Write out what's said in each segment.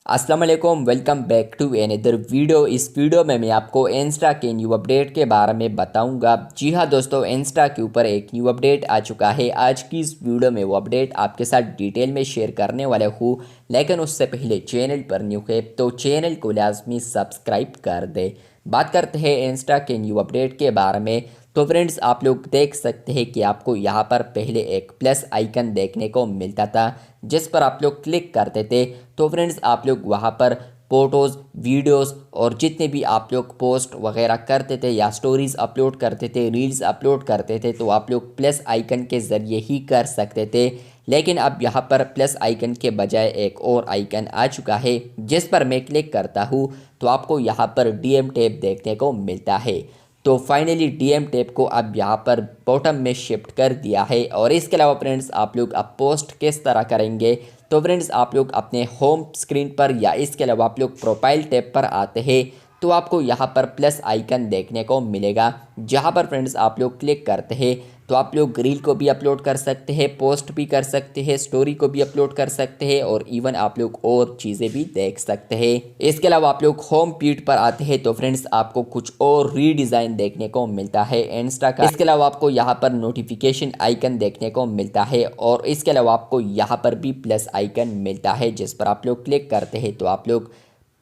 अस्सलाम वालेकुम, welcome back to another video. इस वीडियो में मैं आपको इंस्टा के न्यू अपडेट के बारे में बताऊंगा। जी हाँ दोस्तों, इंस्टा के ऊपर एक न्यू अपडेट आ चुका है। आज की इस वीडियो में वो अपडेट आपके साथ डिटेल में शेयर करने वाला हूँ, लेकिन उससे पहले चैनल पर न्यू है तो चैनल को लाजमी सब्सक्राइब कर दे। बात करते हैं इंस्टा के न्यू अपडेट के बारे में। तो फ्रेंड्स, आप लोग देख सकते हैं कि आपको यहाँ पर पहले एक प्लस आइकन देखने को मिलता था, जिस पर आप लोग क्लिक करते थे तो फ्रेंड्स आप लोग वहाँ पर फ़ोटोज़, वीडियोस और जितने भी आप लोग पोस्ट वगैरह करते थे या स्टोरीज़ अपलोड करते थे, रील्स अपलोड करते थे, तो आप लोग प्लस आइकन के ज़रिए ही कर सकते थे। लेकिन अब यहाँ पर प्लस आइकन के बजाय एक और आइकन आ चुका है, जिस पर मैं क्लिक करता हूँ तो आपको यहाँ पर डीएम टैब देखने को मिलता है। तो फाइनली डीएम टैब को अब यहाँ पर बॉटम में शिफ्ट कर दिया है। और इसके अलावा फ्रेंड्स, आप लोग अब पोस्ट किस तरह करेंगे, तो फ्रेंड्स आप लोग अपने होम स्क्रीन पर या इसके अलावा आप लोग प्रोफाइल टैब पर आते हैं तो आपको यहाँ पर प्लस आइकन देखने को मिलेगा, जहाँ पर फ्रेंड्स आप लोग क्लिक करते हैं तो आप लोग रील को भी अपलोड कर सकते हैं, पोस्ट भी कर सकते हैं, स्टोरी को भी अपलोड कर सकते हैं और इवन आप लोग और चीज़ें भी देख सकते हैं। इसके अलावा आप लोग होम फीड पर आते हैं तो फ्रेंड्स आपको कुछ और रीडिज़ाइन देखने को मिलता है इंस्टा का। इसके अलावा आपको यहाँ पर नोटिफिकेशन आइकन देखने को मिलता है और इसके अलावा आपको यहाँ पर भी प्लस आइकन मिलता है, जिस पर आप लोग क्लिक करते हैं तो आप लोग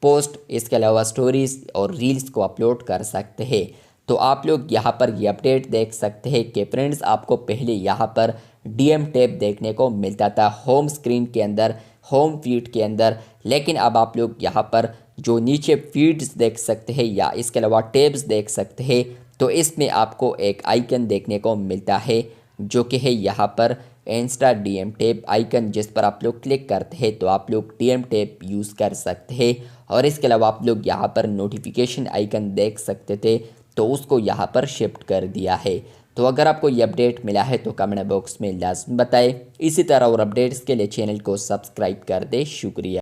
पोस्ट, इसके अलावा स्टोरीज़ और रील्स को अपलोड कर सकते हैं। तो आप लोग यहाँ पर ये अपडेट देख सकते हैं कि फ्रेंड्स आपको पहले यहाँ पर डीएम टैब देखने को मिलता था होम स्क्रीन के अंदर, होम फीड के अंदर, लेकिन अब आप लोग यहाँ पर जो नीचे फीड्स देख सकते हैं या इसके अलावा टैब्स देख सकते हैं, तो इसमें आपको एक आइकन देखने को मिलता है जो कि है यहाँ पर इंस्टा डीएम टैब आइकन, जिस पर आप लोग क्लिक करते हैं तो आप लोग डीएम टैब यूज़ कर सकते हैं। और इसके अलावा आप लोग यहाँ पर नोटिफिकेशन आइकन देख सकते थे तो उसको यहाँ पर शिफ्ट कर दिया है। तो अगर आपको ये अपडेट मिला है तो कमेंट बॉक्स में लाजमी बताएं। इसी तरह और अपडेट्स के लिए चैनल को सब्सक्राइब कर दे। शुक्रिया।